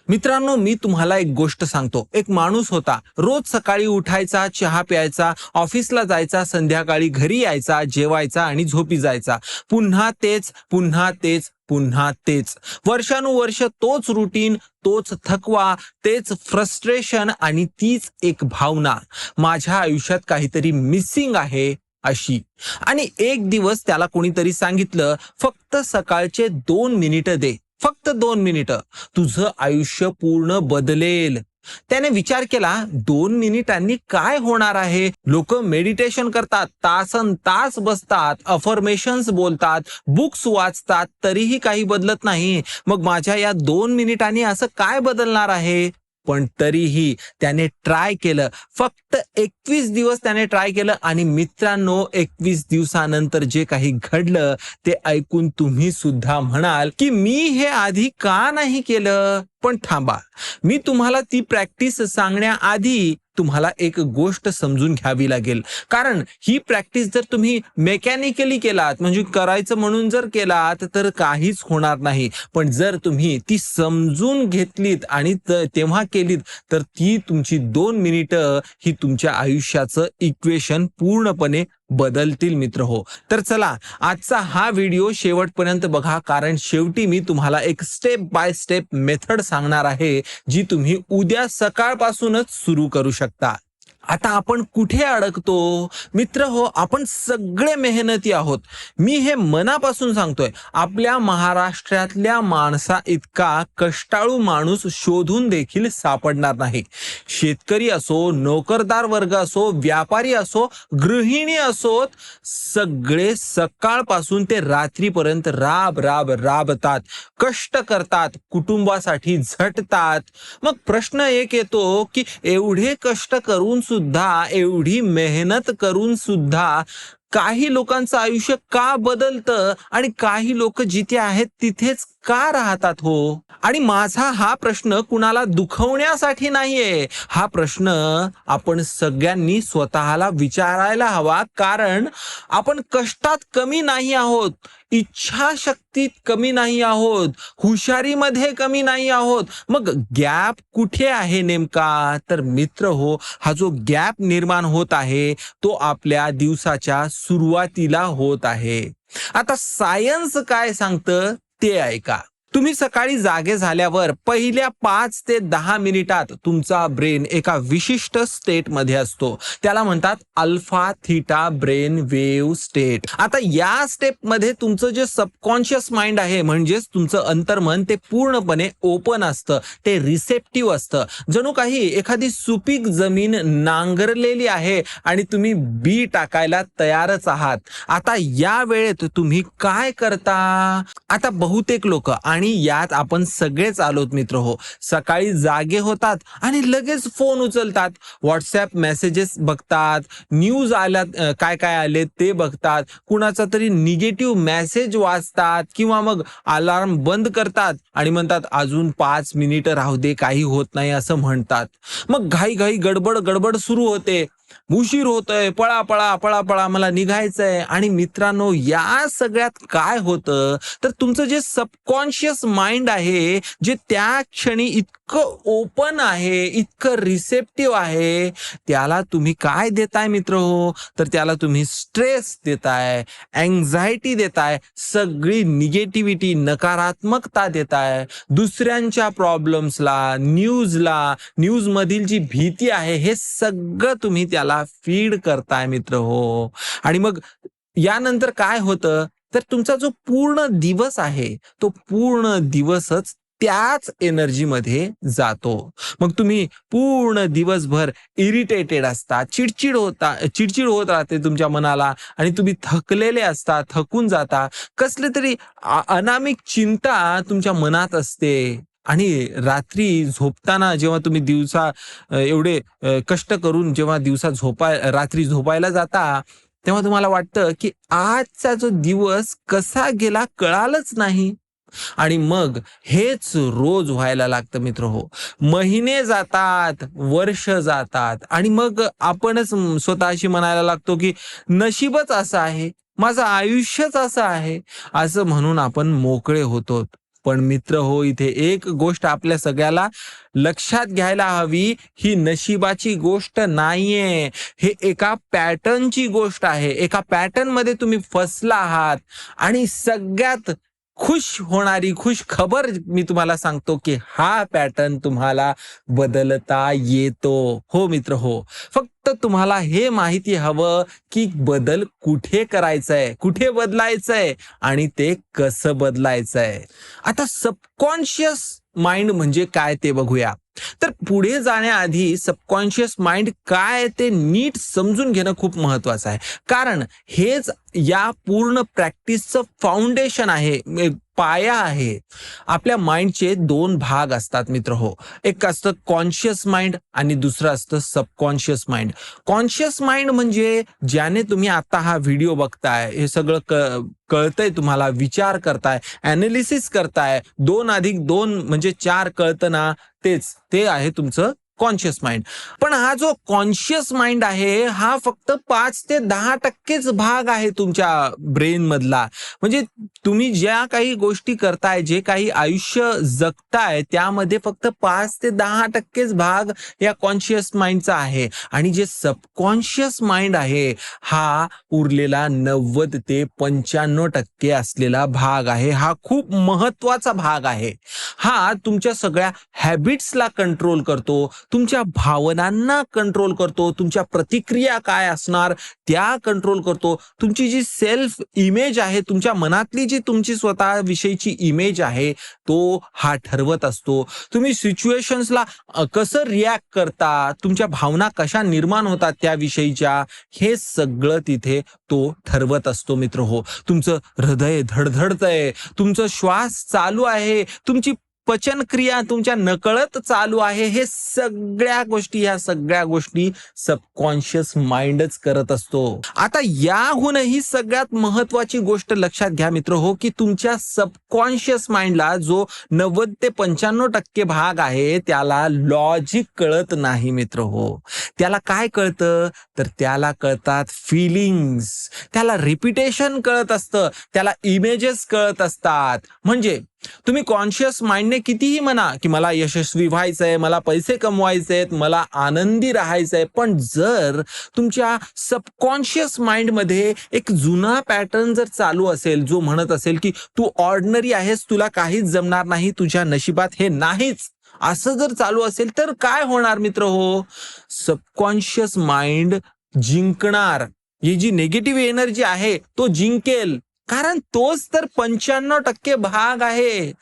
मित्रांनो, मी तुम्हाला एक गोष्ट सांगतो. एक माणूस होता. रोज सकाळी उठायचा, चहा प्यायचा, ऑफिसला जायचा, संध्याकाळी घरी यायचा, जेवायचा आणि झोपी जायचा. पुन्हा तेच, पुन्हा तेच, पुन्हा तेच. वर्षानुवर्ष तोच रुटीन, तोच थकवा, तेच फ्रस्ट्रेशन आणि तीच एक भावना. माझ्या आयुष्यात काहीतरी मिसिंग आहे अशी. आणि एक दिवस त्याला कोणीतरी सांगितलं, फक्त सकाळचे 2 मिनिटं दे, फक्त 2 मिनिटं, तुझं आयुष्य पूर्ण बदलेल. त्याने विचार केला, 2 मिनिटांनी काय होणार आहे? लोक मेडिटेशन करतात, तासन तास बसतात, अफर्मेशन्स बोलतात, बुक्स वाचतात, तरीही काही बदलत नाही. मग माझ्या या 2 मिनिटांनी असं काय बदलणार आहे? पण तरीही त्याने ट्राय केलं. फक्त 21 दिवस त्याने ट्राय केलं आणि मित्रांनो, 21 दिवसानंतर जे काही घडलं ते ऐकून तुम्ही सुद्धा म्हणाल की मी हे आधी का नाही केलं. पण थांबा, मी तुम्हाला ती प्रॅक्टिस सांगण्याआधी तुम्हाला एक गोष्ट समजून घ्यावी लागेल. कारण ही प्रॅक्टिस जर तुम्ही मेकॅनिकली केलात, म्हणजे करायचं म्हणून जर केलात, तर काहीच होणार नाही. पण जर तुम्ही ती समजून घेतलीत आणि तेव्हा केलीत, तर ती तुमची 2 मिनिटं ही तुमच्या आयुष्याचं इक्वेशन पूर्णपणे बदलतील मित्र हो. तर चला, आजचा हा व्हिडिओ शेवटपर्यंत बघा, कारण शेवटी मी तुम्हाला एक स्टेप बाय स्टेप मेथड सांगणार आहे, जी तुम्ही उद्या सकाळपासूनच सुरू करू शकता. आता आपण कुठे अडकतो मित्र हो? आपण सगळे मेहनती आहोत. मी हे मनापासून सांगतोय. आपल्या महाराष्ट्रातल्या माणसा इतका कष्टाळू माणूस शोधून देखील सापडणार नाही. शेतकरी असो, नोकरदार वर्ग असो, व्यापारी असो, गृहिणी असोत, सगळे सकाळपासून ते रात्रीपर्यंत राबतात, कष्ट करतात, कुटुंबासाठी झटतात. मग प्रश्न एक येतो की एवढे कष्ट करून सुद्धा, एवढी मेहनत करून सुद्धा काही लोकांचं आयुष्य का बदलतं आणि काही लोक जिथे आहेत तिथेच का राहतात हो? आणि माझा हा प्रश्न कुणाला दुखवण्यासाठी नाहीये. हा प्रश्न आपण सगळ्यांनी स्वतःला विचारायला हवा. कारण आपण कष्टात कमी नाही आहोत, इच्छाशक्तीत कमी नाही आहोत, हुशारीमध्ये कमी नाही आहोत. मग गॅप कुठे आहे नेमका? तर मित्र हो, हा जो गॅप निर्माण होत आहे तो आपल्या दिवसाच्या सुरुवातीला होत आहे. आता सायन्स काय सांगतं ते ऐका. तुम्ही सकाळी जागे झाल्यावर पहिल्या 5 ते 10 मिनिटात तुमचा ब्रेन एका विशिष्ट स्टेट मध्ये असतो. त्याला म्हणतात alpha theta brain wave state. आता या स्टेप मध्ये तुमचं जे सबकॉन्शियस माइंड आहे, म्हणजेच तुमचं अंतर्मन, ते पूर्णपणे ओपन असतं, ते रिसेप्टिव्ह असतं. जणू काही एखादी सुपीक जमीन नांगरलेली आहे आणि तुम्ही बी टाकायला तयारच आहात. आता या वेळेत तुम्ही काय करता? आता बहुतेक लोक, आणि यात आपण सगळेच आलोत मित्र हो, सकाळी जागे होतात आणि लगेच फोन उचलतात, व्हॉट्सअप मेसेजेस बघतात, न्यूज आल्यात, काय काय आले ते बघतात, कुणाचा तरी निगेटिव्ह मेसेज वाचतात, किंवा मग अलार्म बंद करतात आणि म्हणतात अजून 5 मिनिटं राहू दे, काही होत नाही असं म्हणतात. मग घाई घाई गडबड गडबड सुरू होते. उशीर होतोय, पळा पळा पळा पळा, मला निघायचंय. आणि मित्रांनो, या सगळ्यात काय होतं, तर तुमचं जे सबकॉन्शियस माइंड आहे, जे त्या क्षणी इतकं ओपन आहे, इतकं रिसेप्टिव्ह आहे, त्याला तुम्ही काय देताय मित्र हो? तर त्याला तुम्ही स्ट्रेस देताय, अँझायटी देताय, सगळी निगेटिव्हिटी, नकारात्मकता देताय. दुसऱ्यांच्या प्रॉब्लेम्सला, न्यूज मधील जी भीती आहे, हे सगळं तुम्ही त्याला फीड करताय मित्र हो. आणि मग यानंतर काय होतं, तर तुमचा जो पूर्ण दिवस आहे, तो पूर्ण दिवसच त्याच एनर्जी मध्ये जातो. मग तुम्ही पूर्ण दिवसभर इरिटेटेड असता, चिडचिड होत राहते तुमच्या मनाला, आणि तुम्ही थकलेले असता, थकून जाता. कसले तरी अनामिक चिंता तुमच्या मनात असते. आणि रात्री झोपताना, जेव्हा तुम्ही दिवसा एवढे कष्ट करून जेव्हा रात्री झोपायला जाता, तेव्हा तुम्हाला वाटतं की आजचा जो दिवस कसा गेला कळालंच नाही. आणि मग हेच रोज व्हायला लागतं मित्र हो. महिने जातात, वर्ष जातात, आणि मग आपणच स्वतःशी म्हणायला लागतो की नशीबच असं आहे, माझं आयुष्यच असं आहे, असं म्हणून आपण मोकळे होतो. पण मित्र हो, इथे एक गोष्ट आपल्या सगळ्याला लक्षात घ्यायला हवी, ही नशिबाची गोष्ट नाहीये, हे एका पॅटर्नची गोष्ट आहे. एका पॅटर्न मध्ये तुम्ही फसला आहात आणि सगळ्यात खुश होणारी खुश खबर मी तुम्हाला सांगतो की हा पॅटर्न तुम्हाला बदलता येतो. हो मित्र हो, फक्त तुम्हाला हे माहिती हवं की बदल कुठे करायचंय, कुठे बदलायचंय आणि ते कसं बदलायचंय. आता सबकॉन्शियस माइंड म्हणजे काय ते बघूया. तर पुढे जाण्याआधी सबकॉन्शियस माइंड काय ते नीट समजून घेणं खूप महत्वाचं आहे. कारण हेच या पूर्ण प्रॅक्टिसचं फाउंडेशन आहे, पाया आहे. आपल्या माइंडचे दोन भाग असतात मित्र हो. एक असतं कॉन्शियस माइंड आणि दुसरं असतं सबकॉन्शियस माइंड. कॉन्शियस माइंड म्हणजे ज्याने तुम्ही आता हा व्हिडिओ बघताय, हे सगळं कळतंय तुम्हाला, विचार करताय, अनालिसिस करताय, 2+2 म्हणजे 4 कळतं ना, ते आहे तुमचं कॉन्शियस माइंड. पण हा जो कॉन्शियस माइंड आहे हा फक्त 5 ते 10% भाग आहे तुमच्या ब्रेन मधला. म्हणजे तुम्ही ज्या काही गोष्टी करताय, जे काही आयुष्य जगताय, त्यामध्ये फक्त 5 ते 10% भाग या कॉन्शियस माइंडचा आहे. आणि जे सबकॉन्शियस माइंड आहे हा उरलेला 90 ते 95% असलेला भाग आहे. हा खूप महत्वाचा भाग आहे. हा तुमच्या सगळ्या हॅबिट्सला कंट्रोल करतो, तुमच्या भावनांना कंट्रोल करतो, तुमच्या प्रतिक्रिया काय असणार त्या कंट्रोल करतो. तुमची जी सेल्फ इमेज आहे, तुमच्या मनातली जी तुमची स्वतः विषयीची इमेज आहे, तो हा ठरवत असतो. तुम्ही सिच्युएशन्सला कसं रिॲक्ट करता, तुमच्या भावना कशा निर्माण होतात त्याविषयीच्या, हे सगळं तिथे तो ठरवत असतो मित्र हो. तुमचं हृदय धडधडतंय, तुमचं श्वास चालू आहे, तुमची पचनक्रिया तुमच्या नकळत चालू आहे, हे ह्या सगळ्या गोष्टी सबकॉन्शियस माइंडच करत असतो. आता याहूनही सगळ्यात महत्वाची गोष्ट लक्षात घ्या मित्र हो, की तुमच्या सबकॉन्शियस माइंडला जो 90 ते 95% भाग आहे त्याला लॉजिक कळत नाही मित्र हो. त्याला काय कळतं, तर त्याला कळतात फीलिंग्स, त्याला रिपिटेशन कळत असतं, त्याला इमेजेस कळत असतात. म्हणजे तुम्ही कॉन्शियस माइंडने कितीही म्हणा की मला यशस्वी व्हायचंय, मला पैसे कमवायचेत, मला आनंदी राहायचंय, पण जर तुमच्या सबकॉन्शियस माइंड मध्ये एक जुना पॅटर्न जर चालू असेल, जो म्हणत असेल की तू ऑर्डिनरी आहेस, तुला काहीच जमणार नाही, तुझ्या नशिबात हे नाहीच, असं जर चालू असेल तर काय होणार मित्र हो, सबकॉन्शियस माइंड जिंकणार. ही जी निगेटिव्ह एनर्जी आहे तो जिंकेल, कारण तोच तर 95% भाग आहे.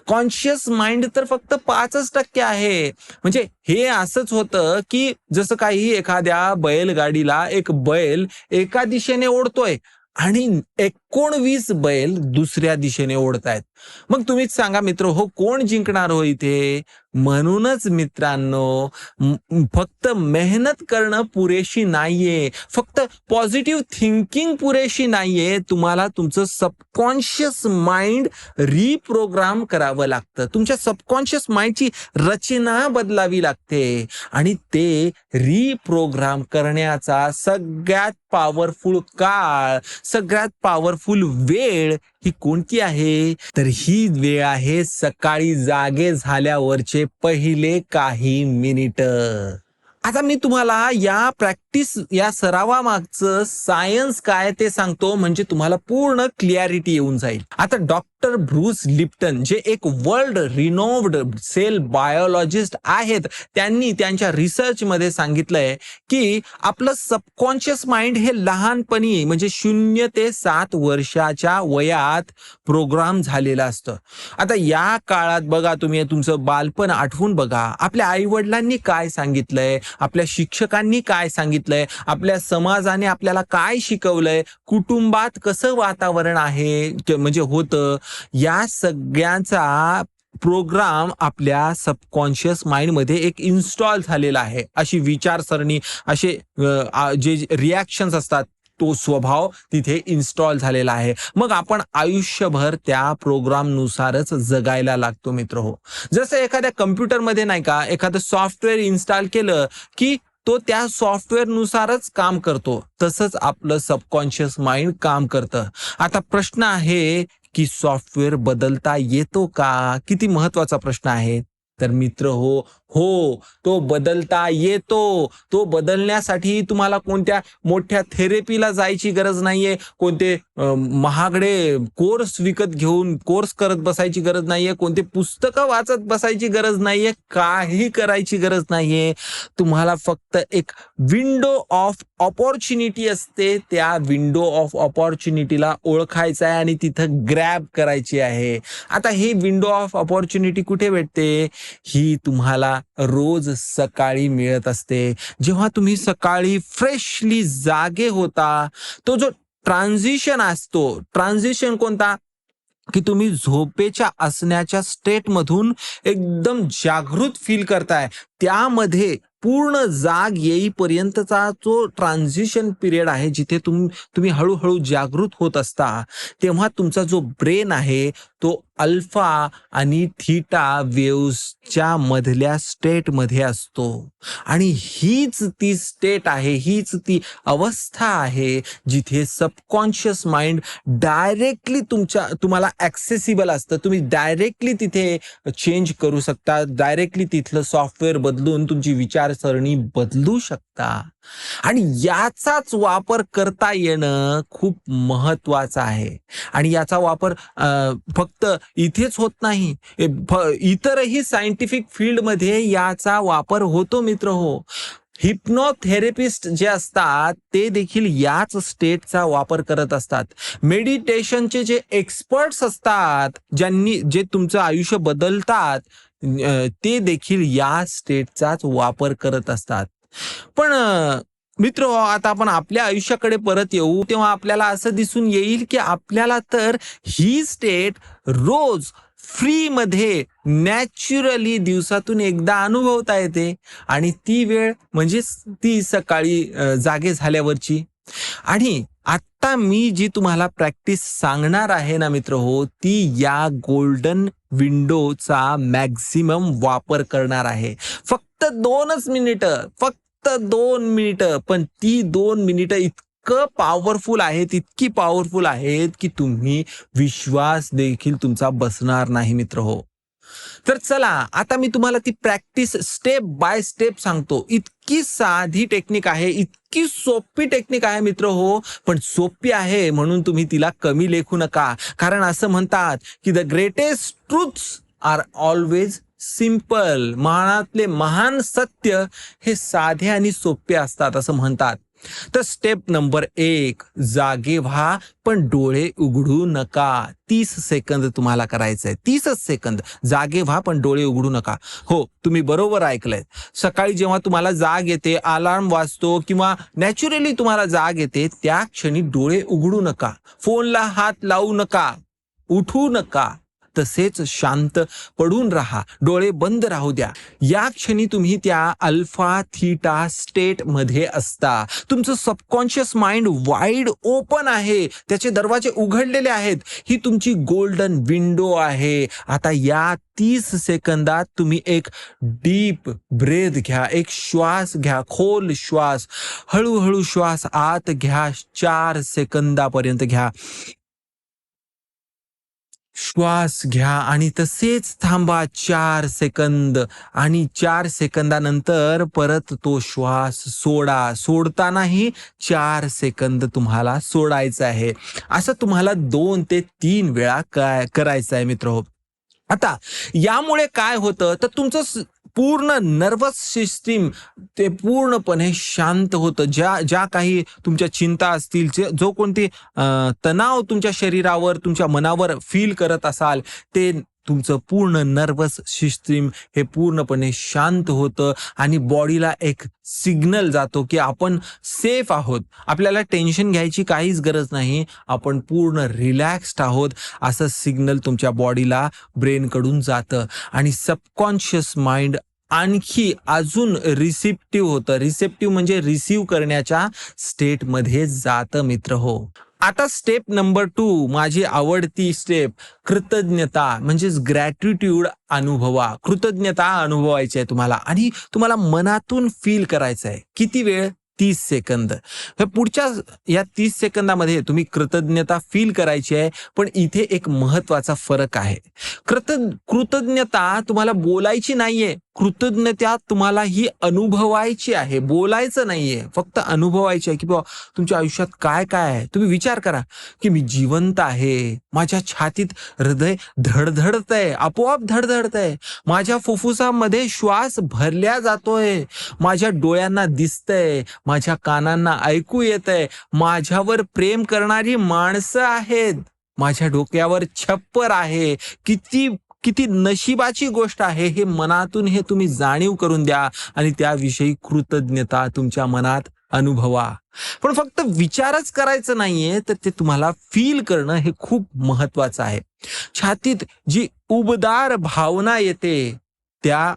कॉन्शियस माइंड तर फक्त 5% आहे. म्हणजे हे असंच होतं की जसं काही एखाद्या बैलगाडीला एक बैल एका दिशेने ओढतोय आणि 19 बैल दुसऱ्या दिशेने ओढतायत. मग तुम्हीच सांगा मित्र हो, कोण जिंकणार हो इथे. म्हणूनच मित्रांनो, फक्त मेहनत करणं पुरेशी नाहीये, फक्त पॉझिटिव्ह थिंकिंग पुरेशी नाहीये, तुम्हाला तुमचं सबकॉन्शियस माइंड रिप्रोग्राम करावं लागतं. तुमच्या सबकॉन्शियस माइंडची रचना बदलावी लागते आणि ते रिप्रोग्राम करण्याचा सगळ्यात पॉवरफुल काळ, सगळ्यात पॉवरफुल वेळ ही कोणती आहे, तर ही वेळ आहे सकाळी जागे झाल्यावरचे पहिले काही मिनिट. आता मी तुम्हाला या सरावामागचं सायन्स काय ते सांगतो, म्हणजे तुम्हाला पूर्ण क्लिअरिटी येऊन जाईल. आता डॉक्टर ब्रूस लिप्टन, जे एक वर्ल्ड रिनोव्ड सेल बायोलॉजिस्ट आहेत, त्यांनी त्यांच्या रिसर्च मध्ये सांगितलंय की आपलं सबकॉन्शियस माइंड हे लहानपणी म्हणजे 0 ते 7 वर्षाच्या वयात प्रोग्राम झालेलं असतं. आता या काळात बघा, तुम्ही तुमचं बालपण आठवून बघा, आपल्या आई वडिलांनी काय सांगितलंय, आपल्या शिक्षकांनी काय सांगितलंय, आपल्या समाजाने आपल्याला काय शिकवलंय, कुटुंबात कसं वातावरण आहे म्हणजे होतं, या सगळ्यांचा प्रोग्राम आपल्या सबकॉन्शियस माइंड मध्ये एक इन्स्टॉल झालेला आहे. अशी विचारसरणी, असे जे रिॲक्शन्स असतात, तो स्वभाव तिथे इन्स्टॉल झालेला आहे. मग आपण आयुष्यभर त्या प्रोग्राम नुसारच जगायला लागतो मित्र हो. जसं एखाद्या कम्प्युटरमध्ये नाही का, एखादं सॉफ्टवेअर इन्स्टॉल केलं की तो त्या सॉफ्टवेअर नुसारच काम करतो, तसंच आपलं सबकॉन्शियस माइंड काम करतं. आता प्रश्न आहे की सॉफ्टवेअर बदलता येतो का? किती महत्वाचा प्रश्न आहे. तर मित्र हो, तो बदलता येतो. तो बदलण्यासाठी तुम्हाला कोणत्या मोठ्या थेरपीला जायची गरज नाहीये. कोणते महागडे विकत घेऊन कोर्स करत बसायची गरज नाहीये. कोणते पुस्तकं वाचत बसायची गरज नाहीये. काही करायची गरज नाहीये. तुम्हाला फक्त एक विंडो ऑफ अपॉर्च्युनिटी असते. त्या विंडो ऑफ अपॉर्च्युनिटीला ओळखायचं आहे आणि तिथं ग्रॅब करायची आहे. आता ही विंडो ऑफ अपॉर्च्युनिटी कुठे भेटते? ही तुम्हाला रोज सकाळी मिळत असते. जेव्हा तुम्ही सकाळी फ्रेशली जागे होता, तो जो ट्रान्झिशन असतो, ट्रान्झिशन कोणता? की तुम्ही झोपेच्या असण्याच्या स्टेटमधून एकदम जागृत फील करताय. त्यामध्ये पूर्ण जाग येईपर्यंतचा जो ट्रान्झिशन पिरियड आहे, जिथे तुम्ही हळूहळू जागृत होत असता, तेव्हा तुमचा जो ब्रेन आहे तो अल्फा आणि थीटा वेव्हजच्या मधल्या स्टेटमध्ये असतो. आणि हीच ती स्टेट आहे, हीच ती अवस्था आहे, जिथे सबकॉन्शियस माइंड डायरेक्टली तुम्हाला ॲक्सेसिबल असतं. तुम्ही डायरेक्टली तिथे चेंज करू शकता. डायरेक्टली तिथलं सॉफ्टवेअर बदलून तुमची विचारसरणी बदलू शकता. आणि याचाच वापर करता येणं खूप महत्वाचं आहे. आणि याचा वापर फक्त इथेच होत नाही, इतरही सायंटिफिक फील्डमध्ये याचा वापर होतो मित्र हो. हिप्नोथेरपिस्ट जे असतात ते देखील याच स्टेटचा वापर करत असतात. मेडिटेशनचे जे एक्सपर्ट्स असतात, जे तुमचं आयुष्य बदलतात, ते देखील या स्टेटचाच वापर करत असतात. पण मित्र आता आपण आपल्या आयुष्याकडे परत येऊ, तेव्हा आपल्याला असं दिसून येईल की आपल्याला तर ही स्टेट रोज फ्री मध्ये नॅचरली दिवसातून एकदा अनुभवता येते. आणि ती वेळ म्हणजे ती सकाळी जागे झाल्यावरची. आणि आता मी जी तुम्हाला प्रॅक्टिस सांगणार आहे ना मित्र हो, ती या गोल्डन विंडोचा मॅक्झिमम वापर करणार आहे. फक्त 2च मिनिटं, फक्त 2 मिनिटं, पण ती 2 मिनिटं इतकं पॉवरफुल आहेत, इतकी पॉवरफुल आहेत की तुम्ही विश्वास देखील तुमचा बसणार नाही मित्र हो. तर चला आता मी तुम्हाला ती प्रॅक्टिस स्टेप बाय स्टेप सांगतो. इतकी साधी टेक्निक आहे, इतकी सोपी टेक्निक आहे मित्र हो. पण सोपी आहे म्हणून तुम्ही तिला कमी लेखू नका. कारण असं म्हणतात की the greatest truths are always simple. मनातले महान सत्य हे साधे आणि सोपे असतात असं म्हणतात. तर स्टेप नंबर 1, जागे व्हा पण डोळे उघडू नका. 30 सेकंद तुम्हाला करायचंय. 30च सेकंद जागे व्हा पण डोळे उघडू नका. हो, तुम्ही बरोबर ऐकलंय. सकाळी जेव्हा तुम्हाला जाग येते, अलार्म वाजतो किंवा नॅचरली तुम्हाला जाग येते, त्या क्षणी डोळे उघडू नका. फोनला हात लावू नका, उठू नका. तसेच शांत पडून राहा, डोळे बंद राहू द्या. या क्षणी तुम्ही त्या अल्फा थीटा स्टेट मध्ये असता. तुमचं सबकॉन्शियस माइंड वाईड ओपन आहे, त्याचे दरवाजे उघडलेले आहेत. ही तुमची गोल्डन विंडो आहे. आता या 30 सेकंदात तुम्ही एक डीप ब्रेथ घ्या, एक श्वास घ्या, खोल श्वास. हळूहळू श्वास आत घ्या, 4 सेकंदापर्यंत घ्या. श्वास घ्या आणि तसेच थांबा 4 सेकंद. आणि 4 सेकंदानंतर परत तो श्वास सोडा. सोडतानाही 4 सेकंद तुम्हाला सोडायचं आहे. असं तुम्हाला 2 ते 3 वेळा करायचं आहे मित्र हो. आता यामुळे काय होतं तर तुमचं पूर्ण नर्वस सिस्टीम ते पूर्णपणे शांत होतं. ज्या काही तुमच्या चिंता असतील, जो कोणती तणाव तुमच्या शरीरावर, तुमच्या मनावर फील करत असाल, ते तुमचं पूर्ण नर्वस सिस्टीम हे पूर्णपणे शांत होतं. आणि बॉडीला एक सिग्नल जातो की आपण सेफ आहोत, आपल्याला टेन्शन घ्यायची काहीच गरज नाही, आपण पूर्ण रिलॅक्स्ड आहोत, असं सिग्नल तुमच्या बॉडीला ब्रेनकडून जातं. आणि सबकॉन्शियस माइंड आणखी अजून रिसेप्टिव्ह होतं. रिसेप्टिव्ह म्हणजे रिसीव्ह करण्याच्या स्टेटमध्ये जातं मित्र हो. आता स्टेप नंबर 2, माझी आवडती स्टेप, कृतज्ञता म्हणजेच ग्रॅटिट्यूड अनुभवा. कृतज्ञता अनुभवायची आहे तुम्हाला आणि तुम्हाला मनातून फील करायचं आहे. किती वेळ? 30 सेकंद. हे पुढच्या या 30 सेकंदामध्ये तुम्ही कृतज्ञता फील करायची आहे. पण इथे एक महत्वाचा फरक आहे. कृतज्ञता तुम्हाला बोलायची नाहीये. कृतज्ञता तुम्हाला ही अनुभवायची आहे, बोलायचं नाहीये, फक्त अनुभवायची आहे की बाबा तुमच्या आयुष्यात काय काय आहे. तुम्ही विचार करा की मी जिवंत आहे, माझ्या छातीत हृदय धडधडतंय, आपोआप धडधडतंय, माझ्या फुफ्फुसामध्ये श्वास भरल्या जातोय, माझ्या डोळ्यांना दिसतंय, माझ्या कानांना ऐकू येतंय, माझ्यावर प्रेम करणारी माणसं आहेत, माझ्या डोक्यावर छप्पर आहे. किती किती नशिबाची गोष्ट आहे. हे मनातून हे तुम्ही जाणीव करून द्या आणि त्याविषयी कृतज्ञता तुमच्या मनात अनुभवा. पण फक्त विचारच करायचं नाहीये, तर ते तुम्हाला फील करणं हे खूप महत्वाचं आहे. छातीत जी उबदार भावना येते त्या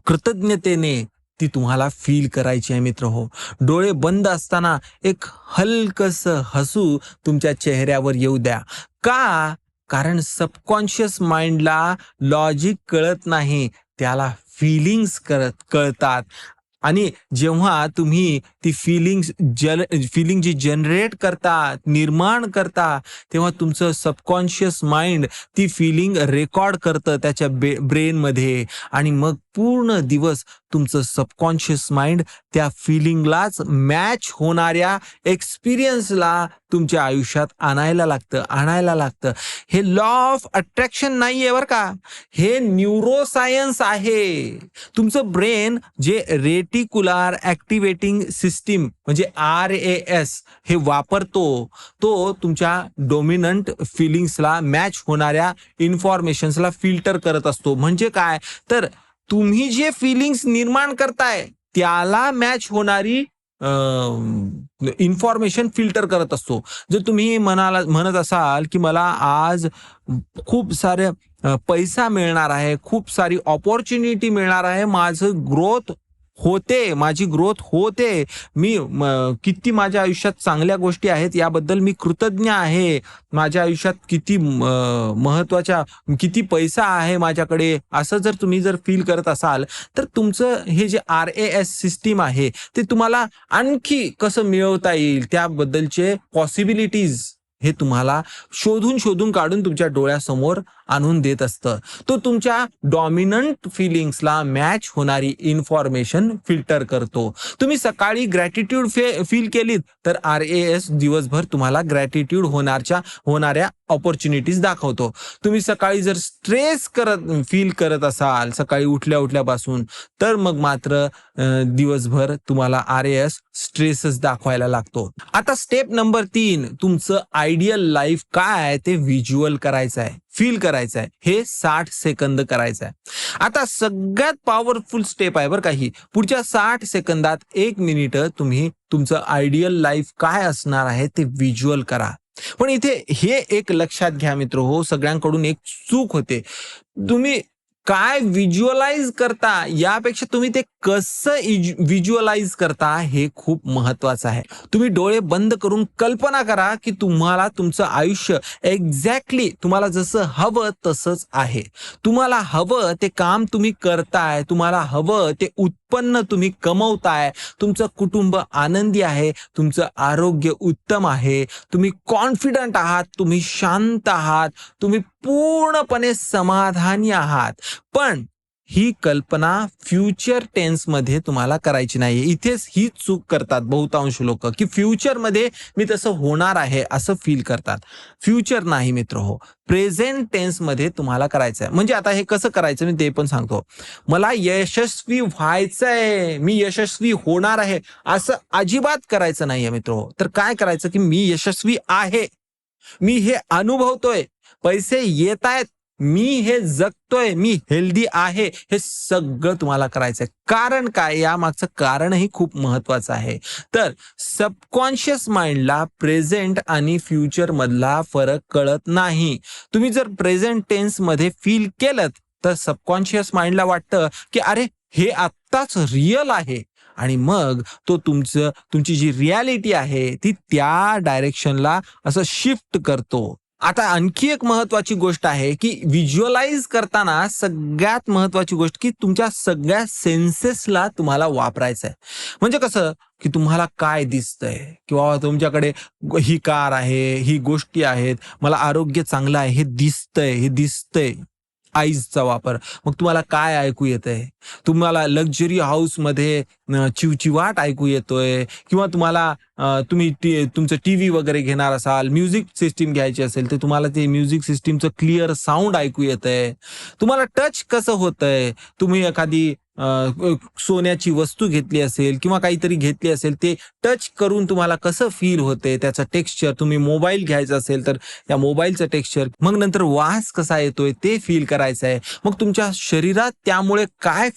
कृतज्ञतेने ती तुम्हाला फील करायची आहे मित्र हो. डोळे बंद असताना एक हलकसं हसू तुमच्या चेहऱ्यावर येऊ द्या. का? कारण सबकॉन्शियस माइंडला लॉजिक कळत नाही, त्याला फीलिंग्स कळतात. आणि जेव्हा तुम्ही ती फिलिंग जी जनरेट करता, निर्माण करता, तेव्हा तुमचं सबकॉन्शियस माइंड ती फिलिंग रेकॉर्ड करतं त्याच्या ब्रेनमध्ये. आणि मग पूर्ण दिवस तुमचं सबकॉन्शियस माइंड त्या फिलिंगलाच मॅच होणाऱ्या एक्सपिरियन्सला तुमच्या आयुष्यात आणायला लागतं. हे लॉ ऑफ अट्रॅक्शन नाहीये बरं का, हे न्यूरोसायन्स आहे. तुमचं ब्रेन जे रेटिक्युलर ऍक्टिव्हेटिंग सिस्टीम म्हणजे RAS हे वापरतो, तो तुमच्या डोमिनंट फिलिंग्सला मॅच होणाऱ्या इन्फॉर्मेशन्सला फिल्टर करत असतो. म्हणजे काय, तर तुम्ही जे फिलिंग्स निर्माण करताय त्याला मॅच होणारी इन्फॉर्मेशन फिल्टर करत असतो. जर तुम्ही म्हणत असाल की मला आज खूप सारे पैसा मिळणार आहे, खूप सारी ऑपॉर्च्युनिटी मिळणार आहे, माझी ग्रोथ होते, मी किती माझ्या आयुष्यात चांगल्या गोष्टी आहेत याबद्दल मी कृतज्ञ आहे, माझ्या आयुष्यात किती महत्वाच्या किती पैसा आहे माझ्याकडे, असं जर तुम्ही फील करत असाल तर तुमचं हे जे RAS सिस्टीम आहे ते तुम्हाला आणखी कसं मिळवता येईल त्याबद्दलचे पॉसिबिलिटीज हे तुम्हाला शोधून काढून तुमच्या डोळ्यासमोर आणून देत असतं. तो तुमच्या डॉमिनंट फिलिंग्सला मॅच होणारी इन्फॉर्मेशन फिल्टर करतो. तुम्ही सकाळी ग्रॅटिट्यूड फील केलीत तर RAS दिवसभर तुम्हाला ग्रॅटिट्यूड होणाऱ्या ऑपॉर्च्युनिटीज दाखवतो. तुम्ही सकाळी जर स्ट्रेस फील करत असाल सकाळी उठल्यापासून, तर मग मात्र दिवसभर तुम्हाला RAS स्ट्रेसच दाखवायला लागतो. आता स्टेप नंबर 3, तुमचं आयडियल लाईफ काय ते व्हिज्युअल करायचं आहे, फील करायचं आहे. हे 60 सेकंद करायचं आहे. आता सगळ्यात पॉवरफुल स्टेप आहे बरं का ही. पुढच्या 60 सेकंदात 1 मिनिट तुम्ही तुमचं आयडियल लाईफ काय असणार आहे ते व्हिज्युअल करा. पण इथे हे एक लक्षात घ्या मित्र हो, सगळ्यांकडून एक चूक होते. तुम्ही काय व्हिज्युअलाइज करता यापेक्षा तुम्ही ते कसं व्हिज्युअलाइज करता हे खूप महत्वाचं आहे. तुम्ही डोळे बंद करून कल्पना करा की तुम्हाला तुमचं आयुष्य एक्झॅक्टली तुम्हाला जसं हवं तसंच आहे. तुम्हाला हवं ते काम तुम्ही करताय, तुम्हाला हवं ते उत्पन्न तुम्ही कमवताय, तुमचं कुटुंब आनंदी आहे, तुमचं आरोग्य उत्तम आहे, तुम्ही कॉन्फिडंट आहात, तुम्ही शांत आहात, तुम्ही पूर्णपणे समाधानी आहात. पण ही कल्पना फ्युचर टेन्स मध्ये तुम्हाला करायची नाहीये. इथेच ही चूक करतात बहुतांश लोक की फ्युचर मध्ये मी तसं होणार आहे असं फील करतात. फ्युचर नाही मित्र हो, प्रेझेंट टेन्स मध्ये तुम्हाला करायचं आहे. म्हणजे आता हे कसं करायचं मी ते पण सांगतो. मला यशस्वी व्हायचंय, मी यशस्वी होणार आहे असं अजिबात करायचं नाहीये मित्र हो. तर काय करायचं की मी यशस्वी आहे, मी हे अनुभवतोय, पैसे येत आहेत, मी हे जगतोय, मी हेल्दी आहे, हे सगळं तुम्हाला करायचंय. कारण काय, या मागचं कारणही खूप महत्वाचं आहे. तर सबकॉन्शियस माइंडला प्रेझेंट आणि फ्युचर मधला फरक कळत नाही. तुम्ही जर प्रेझेंट टेन्स मध्ये फील केलं तर सबकॉन्शियस माइंडला वाटतं की अरे हे आत्ताच रिअल आहे, आणि मग तो तुमची जी रियालिटी आहे ती त्या डायरेक्शनला असं शिफ्ट करतो. आता आणखी एक महत्वाची गोष्ट आहे, की व्हिज्युअलाइज करताना सगळ्यात महत्वाची गोष्ट, की तुमच्या सगळ्या सेन्सेसला तुम्हाला वापरायचं आहे. म्हणजे कसं, की तुम्हाला काय दिसतंय किंवा तुमच्याकडे ही कार आहे, ही गोष्टी आहेत, मला आरोग्य चांगलं आहे, हे दिसतंय. आईजचा वापर. मग तुम्हाला काय ऐकू येतंय? तुम्हाला लक्झरी हाऊसमध्ये चिवचिवाट ऐकू येतोय किंवा तुम्ही तुमचं टीव्ही वगैरे घेणार असाल, म्युझिक सिस्टम घ्यायची असेल, तर तुम्हाला ते म्युझिक सिस्टमचं क्लिअर साउंड ऐकू येतंय. तुम्हाला टच कसं होतंय? तुम्ही एखादी सोन्याची वस्तू घेतली असेल किंवा काहीतरी घेतली असेल, ते टच करून तुम्हाला कसं फील होते, त्याचं टेक्स्चर. तुम्ही मोबाईल घ्यायचा असेल, तर त्या मोबाईलचं टेक्स्चर. मग नंतर वास कसा येतोय ते फील करायचं आहे. मग तुमच्या शरीरात त्यामुळे काय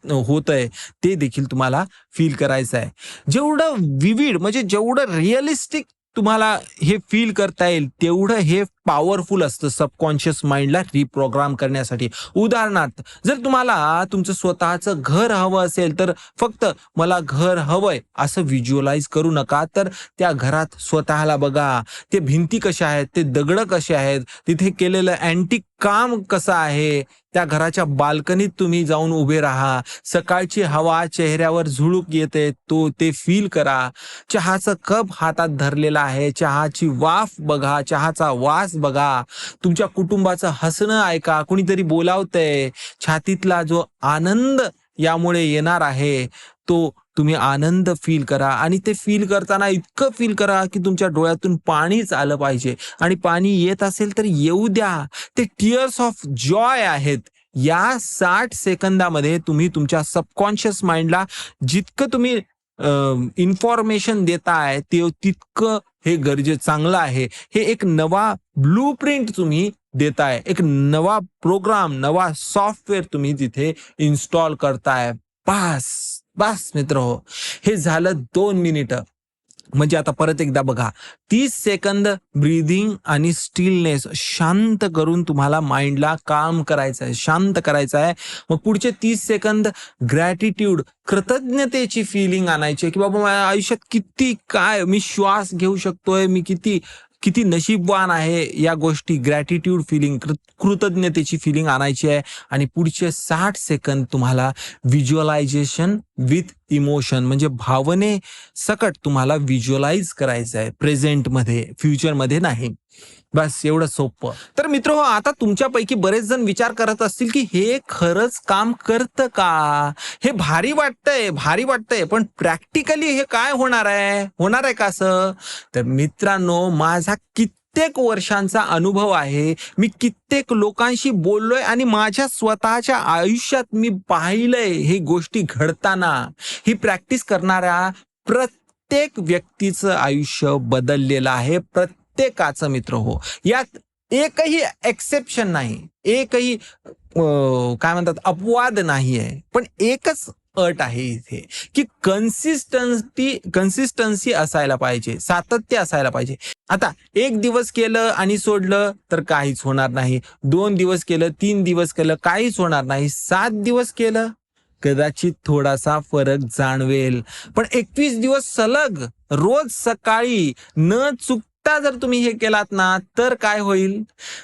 होतंय ते देखील तुम्हाला फील करायचं आहे. जेवढं विविड म्हणजे जेवढं रिअलिस्टिक तुम्हाला हे फील करता येईल, तेवढं हे पॉवरफुल असतं सबकॉन्शियस माइंडला रिप्रोग्राम करण्यासाठी. उदाहरणार्थ, जर तुम्हाला तुमचं स्वतःचं घर हवं असेल, तर फक्त मला घर हवंय असं व्हिज्युअलाइज करू नका. तर त्या घरात स्वतःला बघा. ते भिंती कशा आहेत, ते दगडं कसे आहेत, तिथे केलेलं अँटिक काम कसं आहे. त्या घराच्या बाल्कनीत तुम्ही जाऊन उभे राहा. सकाळची हवा चेहऱ्यावर झुळूक येते, ते फील करा. चहाचं कप हातात धरलेला आहे, चहाची वाफ बघा, चहाचा वास बघा. तुमच्या कुटुंबाचं हसणं ऐका, कुणीतरी बोलावतंय. छातीतला जो आनंद यामुळे येणार आहे, तो तुम्ही आनंद फील करा आणि ते फील करताना इतकं फील करा, की तुमच्या डोळ्यातून पाणीच आलं पाहिजे आणि पाणी येत असेल तर येऊ द्या. ते टिअर्स ऑफ जॉय आहेत. या 60 सेकंदामध्ये तुम्ही तुमच्या सबकॉन्शियस माइंडला जितकं तुम्ही इन्फॉर्मेशन देताय, ते तितकं हे चांगलं आहे. हे एक नवा ब्लूप्रिंट तुम्ही देताय. एक नवा प्रोग्राम, नवा सॉफ्टवेअर तुम्ही तिथे इन्स्टॉल करताय. बास, बास मित्रहो. हे झालं 2 मिनिटं. म्हणजे आता परत एकदा बघा. 30 सेकंद ब्रीदिंग आणि स्टिलनेस शांत करून तुम्हाला माइंडला काम करायचं आहे, शांत करायचं आहे. मग पुढचे 30 सेकंद ग्रॅटिट्यूड, कृतज्ञतेची फीलिंग आणायची, की बाबा माझ्या आयुष्यात किती काय मी श्वास घेऊ शकतोय, मी किती किती नशीबवान आहे. या गोष्टी ग्रॅटिट्यूड फीलिंग, कृतज्ञतेची फीलिंग आणायची आहे. आणि पुढचे 60 सेकंद तुम्हाला व्हिज्युअलायझेशन विथ इमोशन म्हणजे भावने सकट तुम्हाला व्हिज्युअलाइज करायचं आहे, प्रेझेंटमध्ये, फ्युचरमध्ये नाही. बस एवढं सोपं. तर मित्र हो, आता तुमच्यापैकी बरेच जण विचार करत असतील, की हे खरंच काम करतं का? हे भारी वाटतंय, भारी वाटतंय, पण प्रॅक्टिकली हे काय होणार आहे? होणार आहे का असं? तर मित्रांनो, माझा कित्येक वर्षांचा अनुभव आहे. मी कित्येक लोकांशी बोललोय आणि माझ्या स्वतःच्या आयुष्यात मी पाहिलंय हे गोष्टी घडताना. ही प्रॅक्टिस करणाऱ्या प्रत्येक व्यक्तीचं आयुष्य बदललेलं आहे. प्रत्येकाचं मित्र हो. यात एकही एक्सेप्शन नाही, एकही काय म्हणतात अपवाद नाही आहे. पण एकच अट आहे इथे, की कन्सिस्टन्सी असायला पाहिजे, सातत्य असायला पाहिजे. आता 1 दिवस केलं आणि सोडलं तर काहीच होणार नाही. 2 दिवस केलं, 3 दिवस केलं, काहीच होणार नाही. 7 दिवस केलं, कदाचित थोडासा फरक जाणवेल. पण 21 दिवस सलग रोज सकाळी न चुकता जर तुम्ही हे केलात ना, तर काय होईल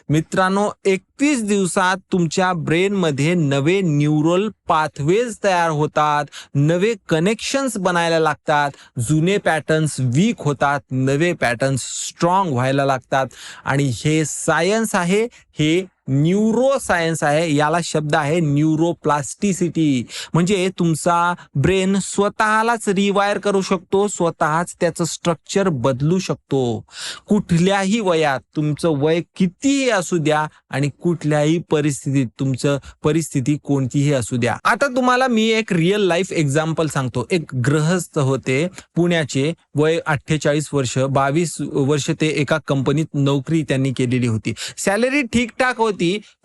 मित्रांनो? 21 दिवसात तुमच्या ब्रेनमध्ये नवे न्यूरल पाथवेज तयार होतात, नवे कनेक्शन्स बनायला लागतात, जुने पॅटर्न्स वीक होतात, नवे पॅटर्न्स स्ट्रॉंग व्हायला लागतात. आणि हे सायन्स आहे, हे न्यूरो सायन्स आहे. याला शब्द आहे न्यूरोप्लास्टिसिटी. म्हणजे तुमचा ब्रेन स्वतःलाच रिवायर करू शकतो, स्वतःच त्याचं स्ट्रक्चर बदलू शकतो. कुठल्याही वयात, तुमचं वय कितीही असू द्या आणि कुठल्याही परिस्थितीत, तुमचं परिस्थिती कोणतीही असू द्या. आता तुम्हाला मी एक रिअल लाईफ एक्झाम्पल सांगतो. एक गृहस्थ होते पुण्याचे, वय 48 वर्ष, 22 वर्ष ते एका कंपनीत नोकरी त्यांनी केलेली होती. सॅलरी ठीकठाक होती,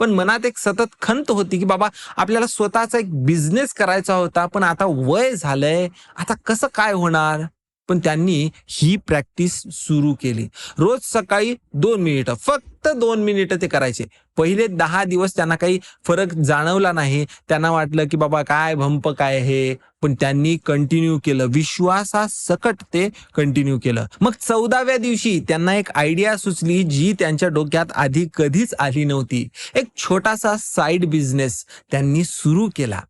पण मनात एक सतत खंत होती, की बाबा आपल्याला स्वतःचा एक बिझनेस करायचा होता, पण आता वय झालंय, आता कसं काय होणार? पण त्यांनी ही प्रॅक्टिस सुरू केली. रोज सकाळी 2 मिनिटं, फक्त 2 मिनिटं ते करायचे. पहिले 10 दिवस त्यांना काही फरक जाणवला नाही. त्यांना वाटलं की बाबा काय भंप काय हे, पण त्यांनी कंटिन्यू केलं. विश्वासासकट ते कंटिन्यू केलं. मग 14व्या दिवशी त्यांना एक आयडिया सुचली जी त्यांच्या डोक्यात आधी कधीच आली नव्हती. एक छोटासा साइड बिझनेस त्यांनी सुरू केला.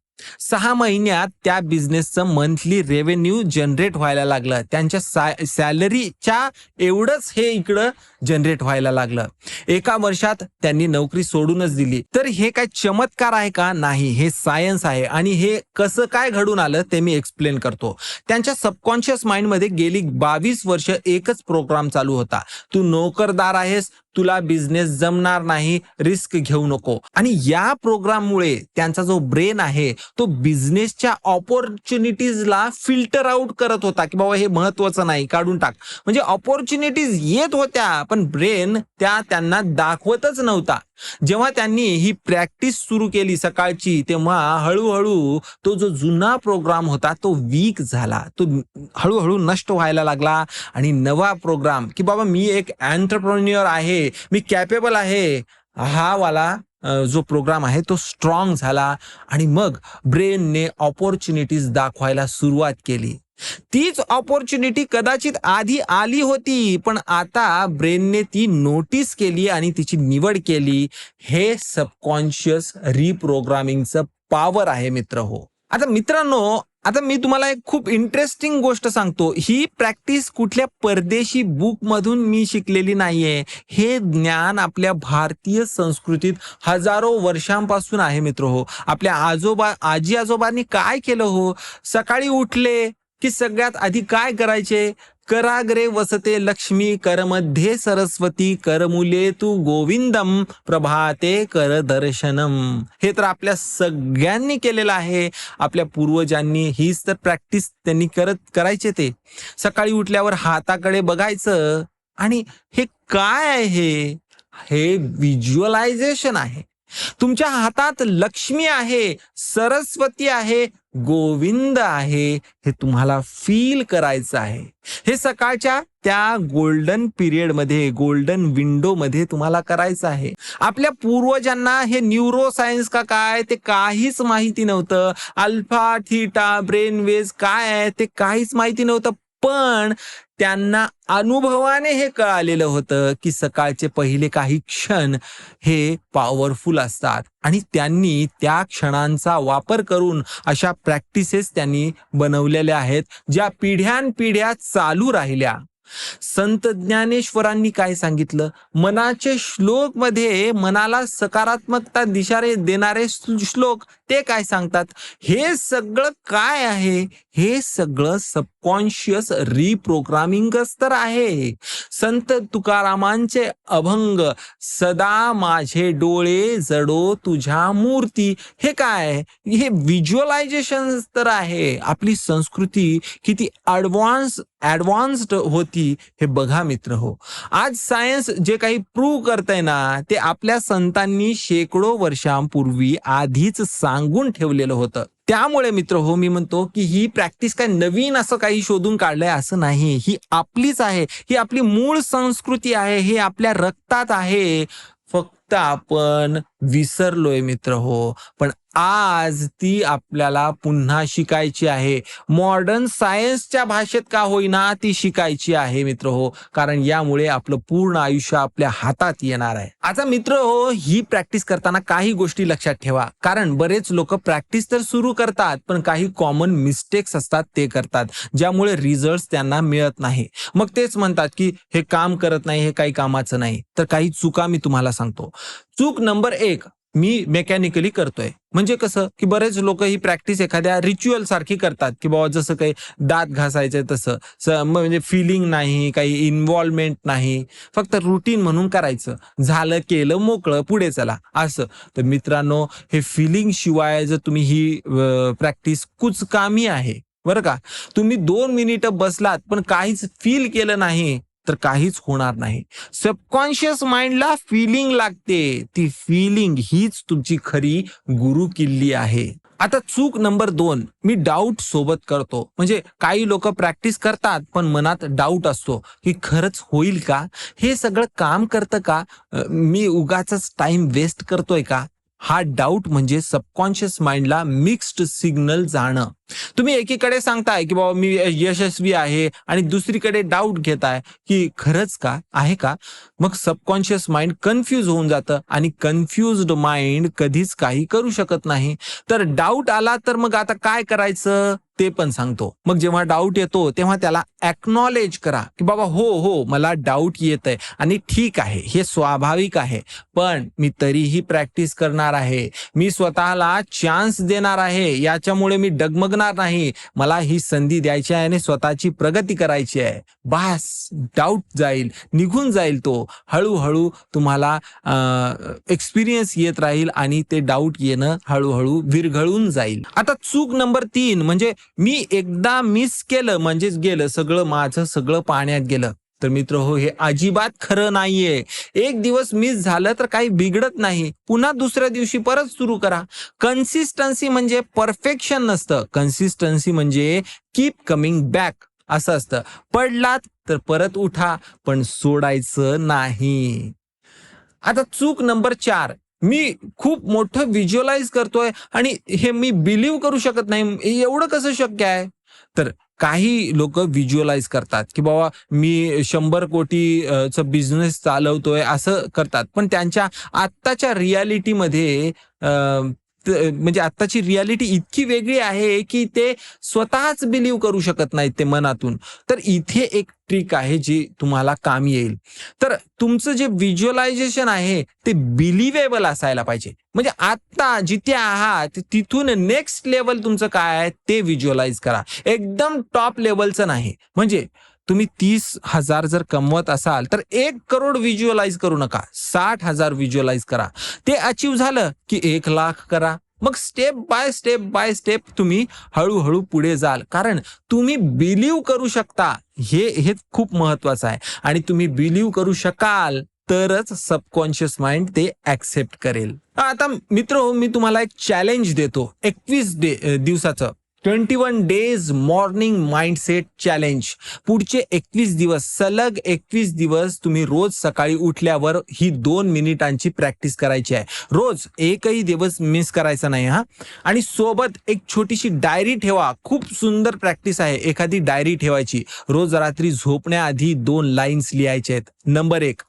6 महिन्यात त्या बिझनेसचं मंथली रेव्हेन्यू जनरेट व्हायला लागलं. त्यांच्या सॅलरीच्या एवढंच हे इकडं जनरेट व्हायला लागलं. एका वर्षात त्यांनी नोकरी सोडूनच दिली. तर हे काय चमत्कार आहे का? नाही, हे सायन्स आहे. आणि हे कसं काय घडून आलं ते मी एक्सप्लेन करतो. त्यांच्या सबकॉन्शियस माइंडमध्ये गेली 22 वर्ष एकच प्रोग्राम चालू होता. तू नोकरदार आहेस, तुला बिझनेस जमणार नाही, रिस्क घेऊ नको. आणि या प्रोग्राममुळे त्यांचा जो ब्रेन आहे तो बिझनेसच्या ऑपॉर्च्युनिटीजला फिल्टर आउट करत होता की बाबा हे महत्वाचं नाही, काढून टाक. म्हणजे ऑपॉर्च्युनिटीज येत होत्या पण ब्रेन त्यांना दाखवतच नव्हता. जेव्हा त्यांनी ही प्रॅक्टिस सुरू केली सकाळची, तेव्हा हळूहळू तो जो जुना प्रोग्राम होता तो वीक झाला. तो हळूहळू नष्ट व्हायला लागला आणि नवा प्रोग्राम की बाबा मी एक एंटरप्रेन्युअर आहे, मी कॅपेबल आहे, हा वाला जो प्रोग्राम आहे तो स्ट्रॉंग झाला. आणि मग ब्रेनने ऑपॉर्च्युनिटीज दाखवायला सुरुवात केली. तीच ऑपॉर्च्युनिटी कदाचित आधी आली होती पण आता ब्रेनने ती नोटीस केली आणि तिची निवड केली. हे सबकॉन्शियस रिप्रोग्रामिंगचं पॉवर आहे मित्र हो. आता मित्रांनो, आता मी तुम्हाला एक खूप इंटरेस्टिंग गोष्ट सांगतो. ही प्रॅक्टिस कुठल्या परदेशी बुक मधून मी शिकलेली नाहीये. हे ज्ञान आपल्या भारतीय संस्कृतीत हजारो वर्षांपासून आहे मित्र हो. आपल्या आजी आजोबांनी काय केलं हो, सकाळी उठले की सगळ्यात आधी काय करायचे? कराग्रे वसते लक्ष्मी, करमध्ये सरस्वती, करमुले तू गोविंदम, प्रभाते कर दर्शनम. हे तर आपल्या सगळ्यांनी केलेलं आहे. आपल्या पूर्वजांनी हीच तर प्रॅक्टिस त्यांनी करायचे. ते सकाळी उठल्यावर हाताकडे बघायचं आणि हे काय आहे? हे व्हिज्युअलायझेशन आहे. तुमच्या हातात लक्ष्मी आहे, सरस्वती आहे, गोविंद आहे, हे तुम्हाला फील करायचं आहे. हे सकाळच्या त्या गोल्डन पिरियड मध्ये, गोल्डन विंडो मध्ये तुम्हाला करायचं आहे. आपल्या पूर्वजांना हे न्यूरो सायन्स का काय ते काहीच माहिती नव्हतं. अल्फा थीटा ब्रेन वेव्ह काय आहे ते काहीच माहिती नव्हतं. पण त्यांना अनुभवाने हे कळालेलं होतं की सकाळचे पहिले काही क्षण हे पॉवरफुल असतात. आणि त्यांनी त्या क्षणांचा वापर करून अशा प्रॅक्टिसेस त्यांनी बनवलेल्या आहेत ज्या पिढ्यानपिढ्या चालू राहिल्या. संत ज्ञानेश्वरांनी काय सांगितलं? मनाचे श्लोक मध्ये मनाला सकारात्मकता दिशारे देणारे श्लोक ते काय सांगतात? हे सगळं काय आहे? हे सगळं सबकॉन्शियस रिप्रोग्रामिंगच तर आहे. संत तुकारामांचे अभंग, सदा माझे डोळे जडो तुझ्या मूर्ती, हे काय? हे व्हिज्युअलायझेशन तर आहे. आपली संस्कृती किती ऍडव्हान्स्ड होती हे बघा मित्र हो. आज सायन्स जे काही प्रूव्ह करतंय ना ते आपल्या संतांनी शेकडो वर्षांपूर्वी आधीच सांगून ठेवलेलं होतं. त्यामुळे मित्र हो, मी म्हणतो की ही प्रॅक्टिस काय नवीन असं काही शोधून काढलंय असं नाही. ही आपलीच आहे, ही आपली मूळ संस्कृती आहे, हे आपल्या रक्तात आहे. फक्त आपण विसरलोय मित्र हो. पण आज ती आपल्याला पुन्हा शिकायची आहे. मॉडर्न सायन्सच्या भाषेत का होईना ती शिकायची आहे मित्र हो. कारण यामुळे आपलं पूर्ण आयुष्य आपल्या हातात येणार आहे. आता मित्र हो, ही प्रॅक्टिस करताना काही गोष्टी लक्षात ठेवा. कारण बरेच लोक प्रॅक्टिस तर सुरू करतात पण काही कॉमन मिस्टेक्स असतात ते करतात, ज्यामुळे रिझल्ट त्यांना मिळत नाही. मग तेच म्हणतात की हे काम करत नाही, हे काही कामाचं नाही. तर काही चुका मी तुम्हाला सांगतो. चूक नंबर 1, मी मेकॅनिकली करतोय. म्हणजे कसं की बरेच लोक ही प्रॅक्टिस एखाद्या रिच्युअल सारखी करतात की बाबा जसं काही दात घासायचं तसं, म्हणजे फिलिंग नाही, काही इन्व्हॉल्वमेंट नाही, फक्त रुटीन म्हणून करायचं, झालं केलं मोकळं पुढे चला असं. तर मित्रांनो, हे फिलिंग शिवाय जर तुम्ही ही प्रॅक्टिस कुचकामी आहे बरं का. तुम्ही 2 मिनिटं बसलात पण काहीच फील केलं नाही तर काहीच होणार नाही. सबकॉन्शियस माइंडला फिलिंग लागते. ती फिलिंग हीच तुमची खरी गुरु किल्ली आहे. आता चूक नंबर 2, मी डाऊट सोबत करतो. म्हणजे काही लोक प्रॅक्टिस करतात पण मनात डाऊट असतो की खरंच होईल का, हे सगळं काम करतं का, मी उगाच टाइम वेस्ट करतोय का. हा डाऊट म्हणजे सबकॉन्शियस माइंडला मिक्स्ड सिग्नल जाणं. तुम्ही एकीकडे सांगताय की बाबा मी यशस्वी आहे आणि दुसरीकडे डाऊट घेताय की खरंच का आहे का. मग सबकॉन्शियस माइंड कन्फ्यूज होऊन जातं आणि कन्फ्युज्ड माइंड कधीच काही करू शकत नाही. तर डाऊट आला तर मग आता काय करायचं ते पण सांगतो. मग जेव्हा डाऊट येतो तेव्हा त्याला एक्नॉलेज करा की बाबा हो हो मला डाऊट येत आहे आणि ठीक आहे, हे स्वाभाविक आहे, पण मी तरीही प्रॅक्टिस करणार आहे. मी स्वतःला चान्स देणार आहे, याच्यामुळे मी डगमगणार नाही. मला ही संधी द्यायची आहे आणि स्वतःची प्रगती करायची आहे. बास, डाऊट जाईल, निघून जाईल तो. हळूहळू तुम्हाला एक्सपिरियन्स येत राहील आणि ते डाऊट येणं हळूहळू विरघळून जाईल. आता चूक नंबर 3 म्हणजे मी एकदा मिस केलं म्हणजेच गेलं सगळं, माझं सगळं पाण्यात गेलं. तर मित्र हो, हे अजिबात खरं नाहीये. एक दिवस मिस झालं तर काही बिघडत नाही, पुन्हा दुसऱ्या दिवशी परत सुरू करा. कन्सिस्टन्सी म्हणजे परफेक्शन नसतं, कन्सिस्टन्सी म्हणजे कीप कमिंग बॅक असं असतं. पडलात तर परत उठा, पण सोडायचं नाही. आता चूक नंबर 4, मी खूप मोठं व्हिज्युअलाइज करतोय आणि हे मी बिलीव्ह करू शकत नाही, एवढं कसं शक्य आहे. तर काही लोक व्हिज्युअलाइज करतात की बाबा मी 100 कोटी चा बिझनेस चालवतोय असं करतात, पण त्यांच्या आत्ताच्या रियालिटीमध्ये म्हणजे आत्ताची रियालिटी इतकी वेगळी आहे की ते स्वतःच बिलीव्ह करू शकत नाहीत ते मनातून. तर इथे एक ट्रिक आहे जी तुम्हाला कामी येईल. तर तुमचं जे व्हिज्युअलायझेशन आहे ते बिलिव्हेबल असायला पाहिजे. म्हणजे आत्ता जिथे आहात तिथून नेक्स्ट लेवल तुमचं काय आहे ते व्हिज्युअलाइज करा. एकदम टॉप लेवलचं नाही. म्हणजे तुम्ही 30,000 जर कमवत असाल तर 1 करोड व्हिज्युअलाइज करू नका, 60,000 व्हिज्युअलाइज करा. ते अचीव्ह झालं की 1 लाख करा. मग स्टेप बाय स्टेप तुम्ही हळूहळू पुढे जाल, कारण तुम्ही बिलीव्ह करू शकता. हे खूप महत्वाचं आहे आणि तुम्ही बिलीव्ह करू शकाल तरच सबकॉन्शियस माइंड ते ऍक्सेप्ट करेल. आता मित्र हो, मी तुम्हाला एक चॅलेंज देतो. 21 दिवसाचं 21 डेज मॉर्निंग माइंडसेट चॅलेंज. पुढचे 21 दिवस, सलग 21 दिवस तुम्ही रोज सकाळी उठल्यावर ही 2 मिनिटांची प्रॅक्टिस करायची आहे. रोज एकही दिवस मिस करायचा नाही हा. आणि सोबत एक छोटीशी डायरी ठेवा. खूप सुंदर प्रॅक्टिस आहे. एखादी डायरी ठेवायची. रोज रात्री झोपण्याआधी 2 लाईन्स लिहायच्या आहेत. नंबर 1,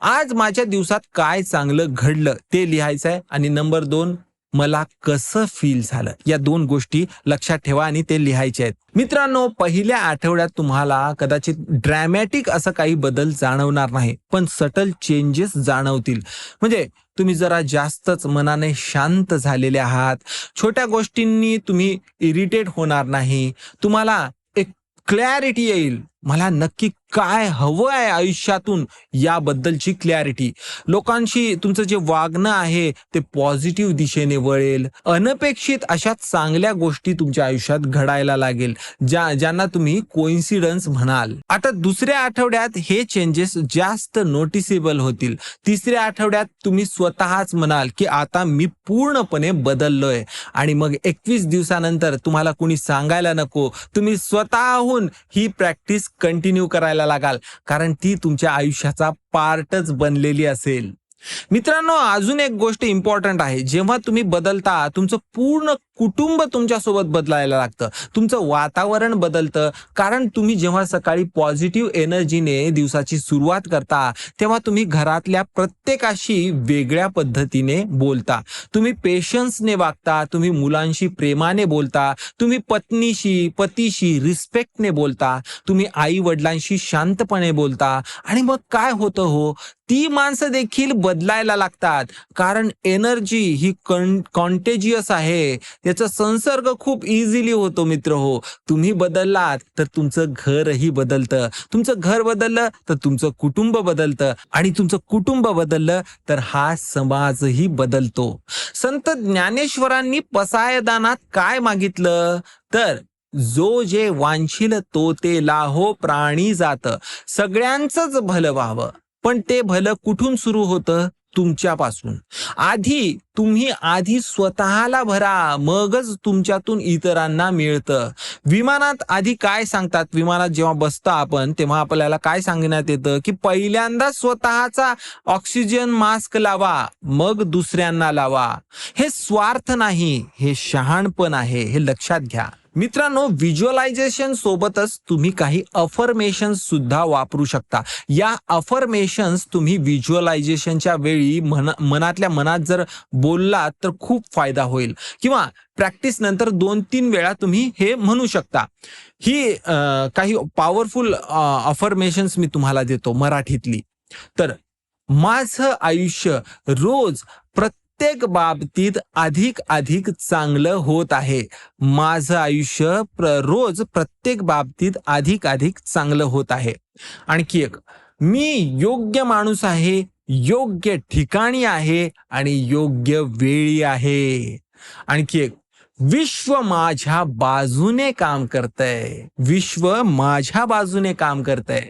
आज माझ्या दिवसात काय चांगलं घडलं ते लिहायचं आहे. आणि नंबर 2, मला कसं फील झालं. या 2 गोष्टी लक्षात ठेवा आणि ते लिहायचे आहेत. मित्रांनो, पहिल्या आठवड्यात तुम्हाला कदाचित ड्रॅमॅटिक असं काही बदल जाणवणार नाही, पण सटल चेंजेस जाणवतील. म्हणजे तुम्ही जरा जास्तच मनाने शांत झालेले आहात. छोट्या गोष्टींनी तुम्ही इरिटेट होणार नाही. तुम्हाला एक क्लॅरिटी येईल. मला नक्की काय हवं आहे आयुष्यातून याबद्दलची क्लॅरिटी. लोकांशी तुमचं जे वागणं आहे ते पॉझिटिव्ह दिशेने वळेल. अनपेक्षित अशा चांगल्या गोष्टी तुमच्या आयुष्यात घडायला लागेल, ज्यांना तुम्ही कोइन्सिडन्स म्हणाल. आता दुसऱ्या आठवड्यात हे चेंजेस जास्त नोटिसेबल होतील. तिसऱ्या आठवड्यात तुम्ही स्वतःच म्हणाल की आता मी पूर्णपणे बदललोय. आणि मग 21 दिवसानंतर तुम्हाला कुणी सांगायला नको, तुम्ही स्वतःहून ही प्रॅक्टिस कंटिन्यू करायला लागाल, कारण ती तुमच्या आयुष्याचा पार्टच बनलेली असेल. मित्रांनो, अजून एक गोष्ट इम्पॉर्टंट आहे. जेव्हा तुम्ही बदलता तुमचं पूर्ण कुटुंब तुमच्यासोबत बदलायला लागतं. तुमचं वातावरण बदलतं, कारण तुम्ही जेव्हा सकाळी पॉझिटिव्ह एनर्जीने दिवसाची सुरुवात करता तेव्हा तुम्ही घरातल्या प्रत्येकाशी वेगळ्या पद्धतीने बोलता. तुम्ही पेशन्सने वागता, तुम्ही मुलांशी प्रेमाने बोलता, तुम्ही पतीशी रिस्पेक्टने बोलता, तुम्ही आई वडिलांशी शांतपणे बोलता. आणि मग काय होतं हो, ती माणसं देखील बदलायला लागतात, कारण एनर्जी ही कॉन्टेजियस आहे. याचा संसर्ग खूप इझिली होतो. मित्र हो, तुम्ही बदललात तर तुमचं घरही बदलतं. तुमचं घर बदललं तर तुमचं कुटुंब बदलतं आणि तुमचं कुटुंब बदललं तर हा समाजही बदलतो. संत ज्ञानेश्वरांनी पसायदानात काय मागितलं तर, जो जे वांछील तो ते लाहो प्राणी जात, सगळ्यांचंच भलं व्हावं. पण ते भलं कुठून सुरू होतं? तुमच्यापासून. तुम्ही स्वतःला भरा, मगच तुमच्यातून इतरांना मिळतं. विमानात आधी काय सांगतात, विमानात जेव्हा बसता आपण तेव्हा आपल्याला काय सांगण्यात येतं, की पहिल्यांदा स्वतःचा ऑक्सिजन मास्क लावा, मग दुसऱ्यांना लावा. हे स्वार्थ नाही, हे शहाणपण आहे, हे लक्षात घ्या. मित्रांनो, व्हिज्युअलायझेशन सोबतच तुम्ही काही अफर्मेशन्स सुद्धा वापरू शकता. या अफर्मेशन्स तुम्ही व्हिज्युअलायझेशनच्या वेळी मनातल्या मनात जर बोललात तर खूप फायदा होईल, किंवा प्रॅक्टिस नंतर 2-3 वेळा तुम्ही हे म्हणू शकता. ही काही पॉवरफुल अफर्मेशन्स मी तुम्हाला देतो मराठीतली. तर माझं आयुष्य रोज प्रत्येक बाबतीत अधिक अधिक चांगलं होत आहे. माझं आयुष्य रोज प्रत्येक बाबतीत अधिक अधिक चांगलं होत आहे. आणखी एक, मी योग्य माणूस आहे, योग्य ठिकाणी आहे आणि योग्य वेळी आहे. आणखी एक, विश्व माझ्या बाजूने काम करतंय, विश्व माझ्या बाजूने काम करतंय.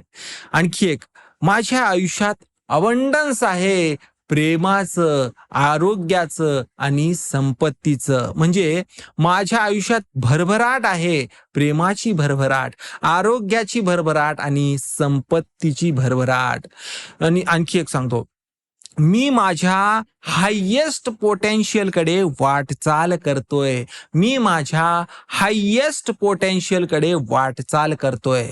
आणखी एक, माझ्या आयुष्यात अबंडन्स आहे, प्रेमाचं, आरोग्याचं आणि संपत्तीचं. म्हणजे माझ्या आयुष्यात भरभराट आहे, प्रेमाची भरभराट, आरोग्याची भरभराट आणि संपत्तीची भरभराट. आणि आणखी एक सांगतो, मी माझ्या हायेस्ट पोटेन्शियलकडे वाटचाल करतोय, मी माझ्या हायेस्ट पोटेन्शियलकडे वाटचाल करतोय.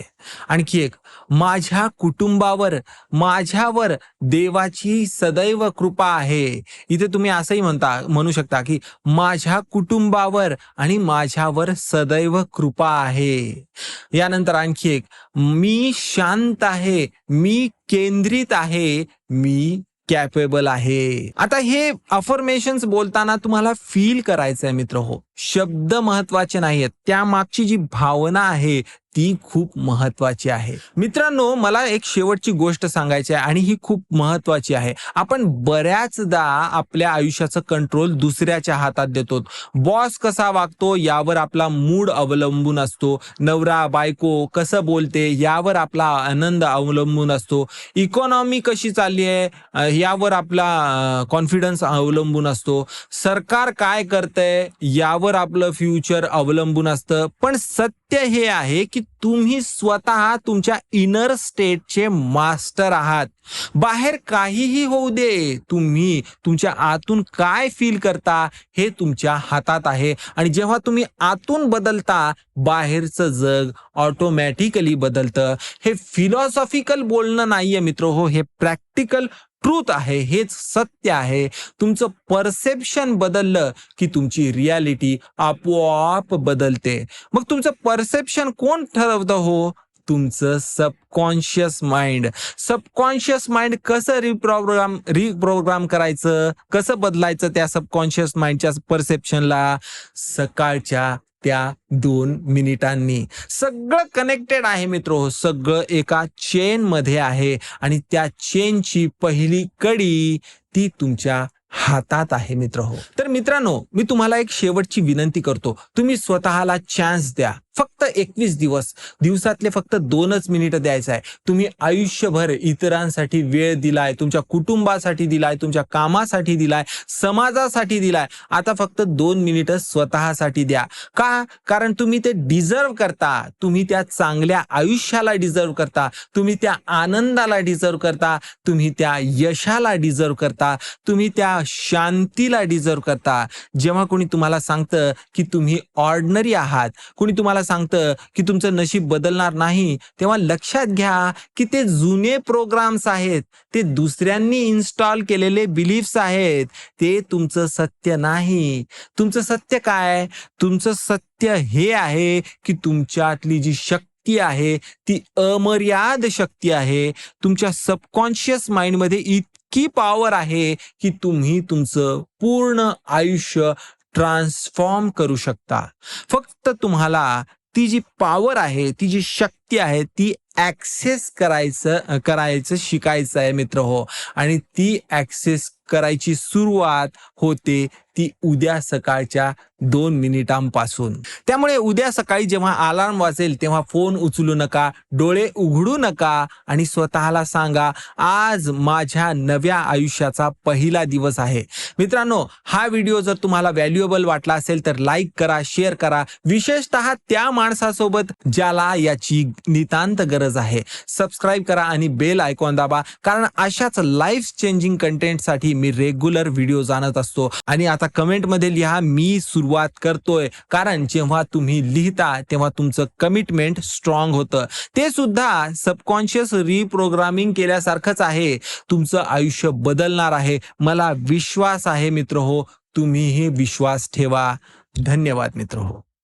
आणखी एक, माझ्या कुटुंबावर, माझ्यावर देवाची सदैव कृपा आहे. इथे तुम्ही असंही म्हणू शकता की माझ्या कुटुंबावर आणि माझ्यावर सदैव कृपा आहे. यानंतर आणखी एक, मी शांत आहे, मी केंद्रित आहे, मी कॅपेबल आहे. आता हे अफर्मेशन्स बोलताना तुम्हाला फील करायचंय मित्र हो, शब्द महत्वाचे नाहीयेत, त्या मागची जी भावना आहे ती खूप महत्वाची आहे. मित्रांनो, मला एक शेवटची गोष्ट सांगायची आहे आणि ही खूप महत्वाची आहे. आपण बऱ्याचदा आपल्या आयुष्याचं कंट्रोल दुसऱ्याच्या हातात देतो. बॉस कसा वागतो यावर आपला मूड अवलंबून असतो, नवरा बायको कसं बोलते यावर आपला आनंद अवलंबून असतो, इकॉनॉमी कशी चालली आहे यावर आपला कॉन्फिडन्स अवलंबून असतो, सरकार काय करतंय यावर आपलं फ्युचर अवलंबून असतं. पण सत्य हे आहे की तुम्ही स्वतः तुमच्या इनर स्टेटचे मास्टर आहात. बाहेर काहीही होऊ दे, तुम्ही तुमच्या आतून काय फील करता हे तुमच्या हातात आहे. आणि जेव्हा तुम्ही आतून बदलता, बाहेरचं जग ऑटोमॅटिकली बदलतं. हे फिलॉसॉफिकल बोलणं नाहीये मित्र हो, हे प्रॅक्टिकल ट्रूथ आहे, हेच सत्य आहे. तुमचं परसेप्शन बदललं की तुमची रियालिटी आपोआप बदलते. मग तुमचं परसेप्शन कोण ठरवतं हो? तुमचं सबकॉन्शियस माइंड. सबकॉन्शियस माइंड कसं रिप्रोग्राम करायचं, कसं बदलायचं त्या सबकॉन्शियस माइंडच्या परसेप्शनला? सकाळच्या त्या 2 मिनिटांनी. सगळं कनेक्टेड आहे मित्र, सगळं एका चेन मध्ये आहे आणि त्या चेनची पहिली कडी ती तुमच्या हातात आहे मित्र हो. तर मित्रांनो, मी तुम्हाला एक शेवटची विनंती करतो, तुम्ही स्वतःला चान्स द्या. फक्त 21 दिवस, दिवसातले फक्त 2च मिनिटं द्यायचं आहे. तुम्ही आयुष्यभर इतरांसाठी वेळ दिलाय, तुमच्या कुटुंबासाठी दिलाय, तुमच्या कामासाठी दिलाय, समाजासाठी दिलाय. आता फक्त 2 मिनिटं स्वतःसाठी द्या. का? कारण तुम्ही ते डिझर्व करता. तुम्ही त्या चांगल्या आयुष्याला डिझर्व करता, तुम्ही त्या आनंदाला डिझर्व करता, तुम्ही त्या यशाला डिझर्व करता, तुम्ही त्या शांतीला डिझर्व करता. जेव्हा कोणी तुम्हाला सांगतं की तुम्ही ऑर्डिनरी आहात, कोणी तुम्हाला सांगतं की तुमचं नशीब बदलणार नाही, तेव्हा लक्षात घ्या की ते जुने प्रोग्राम्स आहेत, ते दुसऱ्यांनी इन्स्टॉल केलेले बिलीफ्स आहेत, ते तुमचं सत्य नाही. तुमचं सत्य काय? तुमचं सत्य हे आहे की तुमच्यातली जी शक्ती आहे ती अमर्याद शक्ती आहे. तुमच्या सबकॉन्शियस माइंडमध्ये इतकी पॉवर आहे की तुम्ही तुमचं पूर्ण आयुष्य ट्रान्सफॉर्म करू शकता. फक्त तुम्हाला ती जी पॉवर आहे, ती जी शक्ती शक्ती आहे ती ॲक्सेस करायचं शिकायचं आहे मित्र हो. आणि ती ॲक्सेस करायची सुरुवात होते ती उद्या सकाळच्या 2 मिनिटांपासून. त्यामुळे उद्या सकाळी जेव्हा अलार्म वाजेल तेव्हा फोन उचलू नका, डोळे उघडू नका आणि स्वतःला सांगा, आज माझ्या नव्या आयुष्याचा पहिला दिवस आहे. मित्रांनो, हा व्हिडिओ जर तुम्हाला व्हॅल्युएबल वाटला असेल तर लाईक करा, शेअर करा, विशेषतः त्या माणसासोबत ज्याला याची नितांत गरज आहे. सबस्क्राईब करा आणि बेल आयकॉन दाबा, कारण अशाच लाईफ चेंजिंग कंटेंटसाठी मी रेग्युलर व्हिडिओज आणत असतो. आणि आता कमेंटमध्ये लिहा, मी सुरुवात करतोय, कारण जेव्हा तुम्ही लिहिता तेव्हा तुमचं कमिटमेंट स्ट्रॉंग होतं. ते सुद्धा सबकॉन्शियस रिप्रोग्रामिंग केल्यासारखंच आहे. तुमचं आयुष्य बदलणार आहे. मला विश्वास आहे मित्र हो, तुम्हीही विश्वास ठेवा. धन्यवाद मित्र हो.